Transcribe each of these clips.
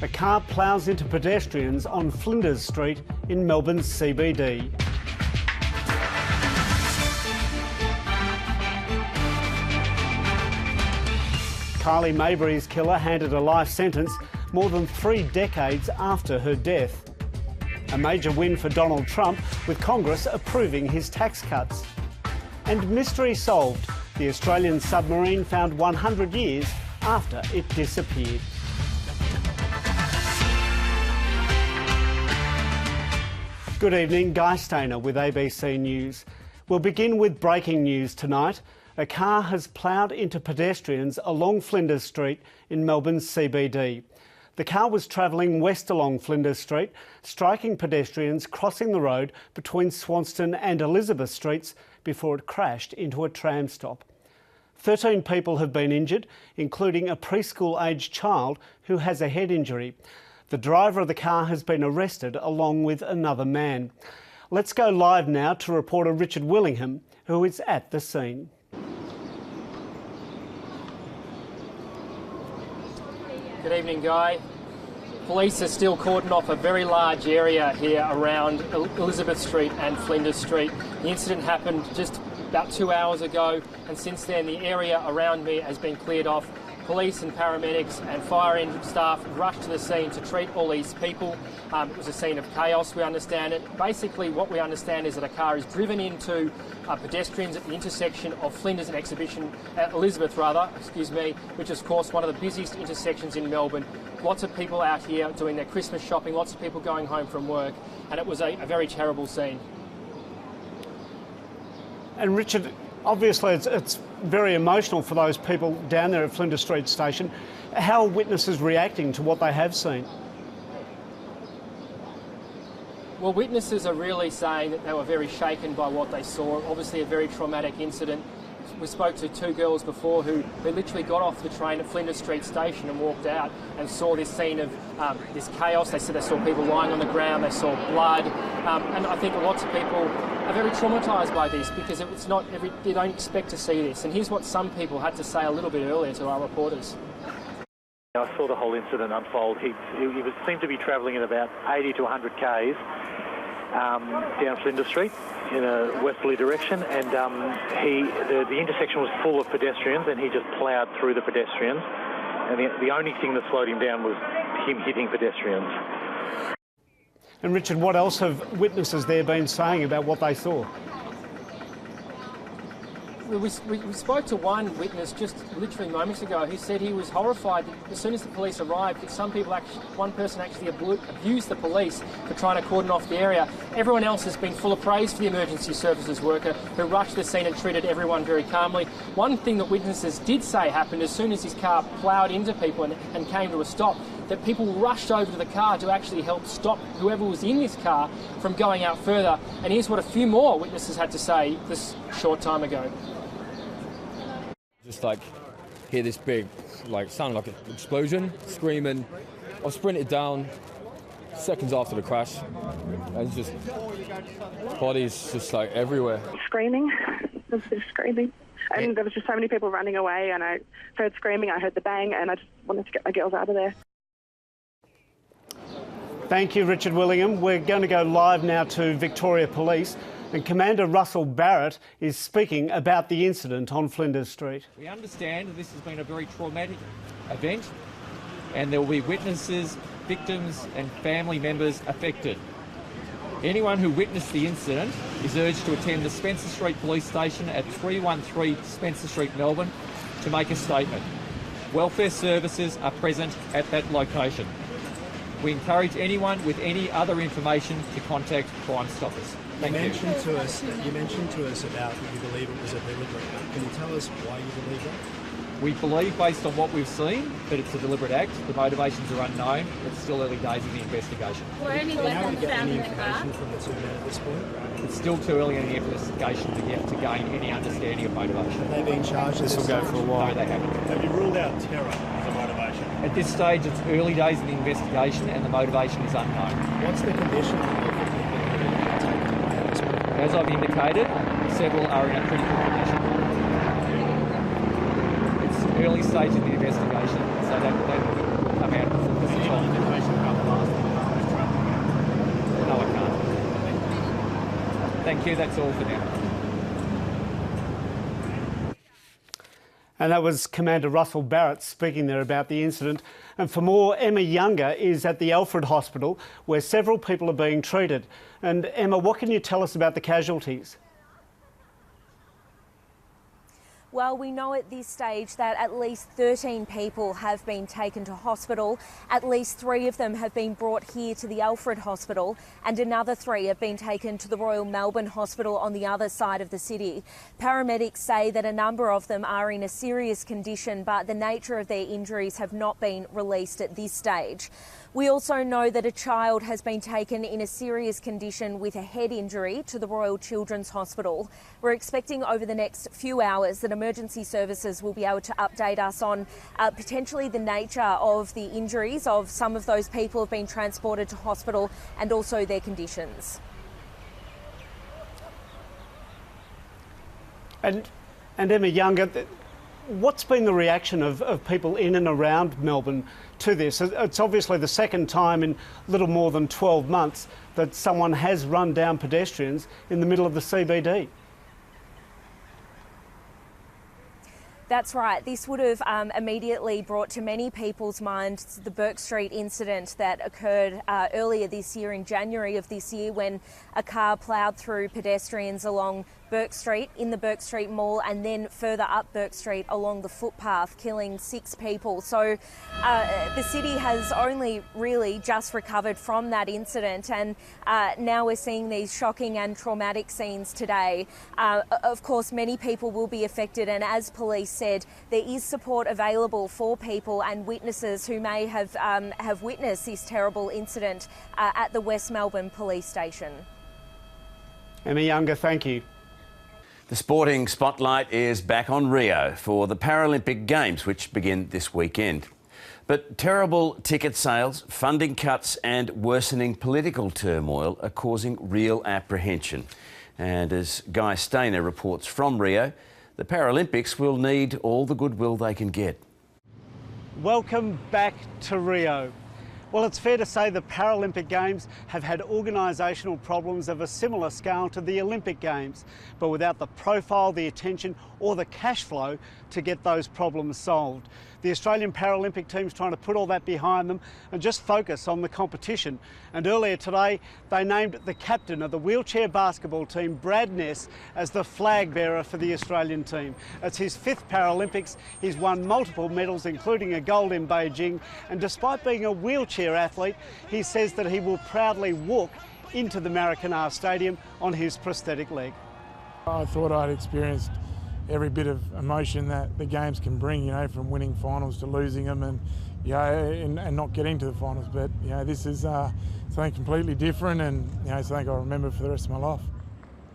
A car ploughs into pedestrians on Flinders Street in Melbourne's CBD. Kylie Mabry's killer handed a life sentence more than 3 decades after her death. A major win for Donald Trump, with Congress approving his tax cuts. And mystery solved. The Australian submarine found 100 years after it disappeared. Good evening, Guy with ABC News. We'll begin with breaking news tonight. A car has ploughed into pedestrians along Flinders Street in Melbourne's CBD. The car was travelling west along Flinders Street, striking pedestrians crossing the road between Swanston and Elizabeth Streets before it crashed into a tram stop. 13 people have been injured, including a preschool-aged child who has a head injury. The driver of the car has been arrested along with another man. Let's go live now to reporter Richard Willingham, who is at the scene. Good evening, Guy. Police are still cordoned off a very large area here around Elizabeth Street and Flinders Street. The incident happened just about 2 hours ago, and since then the area around me has been cleared off. Police and paramedics and fire engine staff rushed to the scene to treat all these people. It was a scene of chaos, we understand it. Basically, what we understand is that a car is driven into pedestrians at the intersection of Flinders and Elizabeth, which is, of course, one of the busiest intersections in Melbourne. Lots of people out here doing their Christmas shopping, lots of people going home from work, and it was a very terrible scene. And Richard, obviously it's very emotional for those people down there at Flinders Street Station. How are witnesses reacting to what they have seen? Well, witnesses are really saying that they were very shaken by what they saw. Obviously a very traumatic incident. We spoke to 2 girls before who literally got off the train at Flinders Street Station and walked out and saw this scene of this chaos. They said they saw people lying on the ground, they saw blood, and I think lots of people are very traumatised by this because they don't expect to see this. And here's what some people had to say a little bit earlier to our reporters. I saw the whole incident unfold. He seemed to be travelling at about 80 to 100 k's down Flinders Street in a westerly direction, and the intersection was full of pedestrians, and he just ploughed through the pedestrians, and the only thing that slowed him down was him hitting pedestrians. And Richard, what else have witnesses there been saying about what they saw? We spoke to one witness just literally moments ago who said he was horrified that as soon as the police arrived that one person actually abused the police for trying to cordon off the area. Everyone else has been full of praise for the emergency services worker who rushed the scene and treated everyone very calmly. One thing that witnesses did say happened as soon as his car ploughed into people and came to a stop, that people rushed over to the car to actually help stop whoever was in this car from going out further. And here's what a few more witnesses had to say this short time ago. Just hear this big, sounded like an explosion, screaming. I sprinted down seconds after the crash, and just bodies just everywhere. Screaming, there was screaming, and there was just so many people running away, and I heard screaming, I heard the bang, and I just wanted to get my girls out of there. Thank you, Richard Willingham. We're going to go live now to Victoria Police. And Commander Russell Barrett is speaking about the incident on Flinders Street. We understand that this has been a very traumatic event, and there will be witnesses, victims and family members affected. Anyone who witnessed the incident is urged to attend the Spencer Street Police Station at 313 Spencer Street, Melbourne, to make a statement. Welfare services are present at that location. We encourage anyone with any other information to contact Crime Stoppers. You mentioned to us about you believe it was a deliberate act. Can you tell us why you believe that? We believe, based on what we've seen, that it's a deliberate act. The motivations are unknown. It's still early days in the investigation. Were any weapons found in the car? From the 2 men at this point? It's still too early in the investigation to gain any understanding of motivation. Are they being charged? This will go for a while. No, they haven't. Have you ruled out terror as a motivation? At this stage, it's early days in the investigation and the motivation is unknown. What's the condition of the people As I've indicated, several are in a critical condition. It's early stage in the investigation, so that will come out before this is on. Thank you, that's all for now. And that was Commander Russell Barrett speaking there about the incident. And for more, Emma Younger is at the Alfred Hospital where several people are being treated. And Emma, what can you tell us about the casualties? Well, we know at this stage that at least 13 people have been taken to hospital. At least 3 of them have been brought here to the Alfred Hospital, and another 3 have been taken to the Royal Melbourne Hospital on the other side of the city. Paramedics say that a number of them are in a serious condition, but the nature of their injuries have not been released at this stage. We also know that a child has been taken in a serious condition with a head injury to the Royal Children's Hospital. We're expecting over the next few hours that emergency services will be able to update us on potentially the nature of the injuries of some of those people who have been transported to hospital and also their conditions. And Emma Younger, what's been the reaction of people in and around Melbourne to this? It's obviously the second time in little more than 12 months that someone has run down pedestrians in the middle of the CBD. That's right. This would have immediately brought to many people's minds the Burke Street incident that occurred earlier this year, in January of this year, when a car ploughed through pedestrians along Burke Street, in the Burke Street Mall, and then further up Burke Street along the footpath, killing 6 people. So the city has only really just recovered from that incident, and now we're seeing these shocking and traumatic scenes today. Of course, many people will be affected, and as police said, there is support available for people and witnesses who may have witnessed this terrible incident at the West Melbourne Police Station. Emma Younger, thank you. The sporting spotlight is back on Rio for the Paralympic Games, which begin this weekend. But terrible ticket sales, funding cuts and worsening political turmoil are causing real apprehension. And as Guy Stainer reports from Rio, the Paralympics will need all the goodwill they can get. Welcome back to Rio. Well, it's fair to say the Paralympic Games have had organisational problems of a similar scale to the Olympic Games, but without the profile, the attention or the cash flow to get those problems solved. The Australian Paralympic team's trying to put all that behind them and just focus on the competition. And earlier today, they named the captain of the wheelchair basketball team, Brad Ness, as the flag bearer for the Australian team. It's his 5th Paralympics. He's won multiple medals, including a gold in Beijing. And despite being a wheelchair athlete, he says that he will proudly walk into the Maracanã Stadium on his prosthetic leg. I thought I'd experienced every bit of emotion that the games can bring, you know, from winning finals to losing them, and and not getting to the finals. But this is something completely different, and something I'll remember for the rest of my life.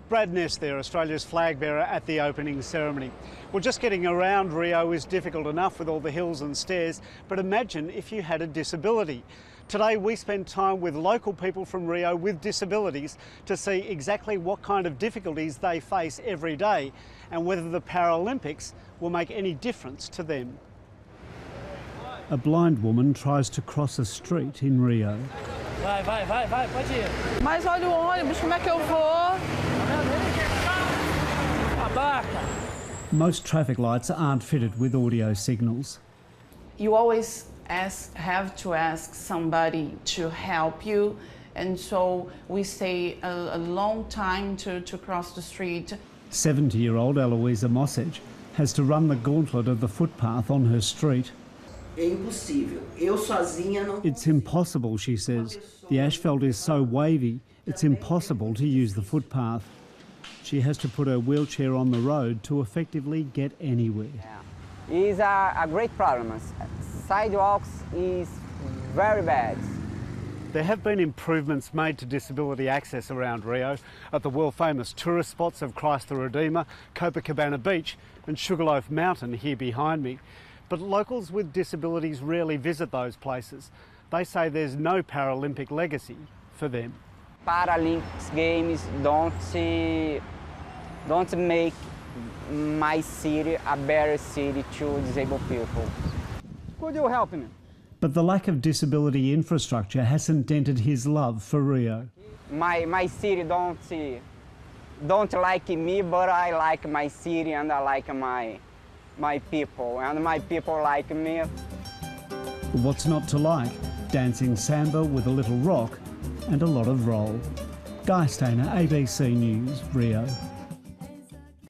Brad Ness there, Australia's flag bearer at the opening ceremony. Well, just getting around Rio is difficult enough with all the hills and stairs, but imagine if you had a disability. Today we spend time with local people from Rio with disabilities to see exactly what kind of difficulties they face every day and whether the Paralympics will make any difference to them. A blind woman tries to cross a street in Rio. Vai, pode ir. Mas olha o ônibus, como é que eu vou? Abaca. Most traffic lights aren't fitted with audio signals. You always have to ask somebody to help you, and so we stay a long time to cross the street. 70-year-old Eloisa Mossage has to run the gauntlet of the footpath on her street. It's impossible, she says. The asphalt is so wavy, it's impossible to use the footpath. She has to put her wheelchair on the road to effectively get anywhere. It's a great problem. Sidewalks is very bad. There have been improvements made to disability access around Rio at the world-famous tourist spots of Christ the Redeemer, Copacabana Beach and Sugarloaf Mountain here behind me. But locals with disabilities rarely visit those places. They say there's no Paralympic legacy for them. Paralympics Games don't make my city a better city to disabled people. Could you help me? But the lack of disability infrastructure hasn't dented his love for Rio. My city don't don't like me, but I like my city and I like my people, and my people like me. What's not to like? Dancing samba with a little rock and a lot of roll. Guy Stainer, ABC News, Rio.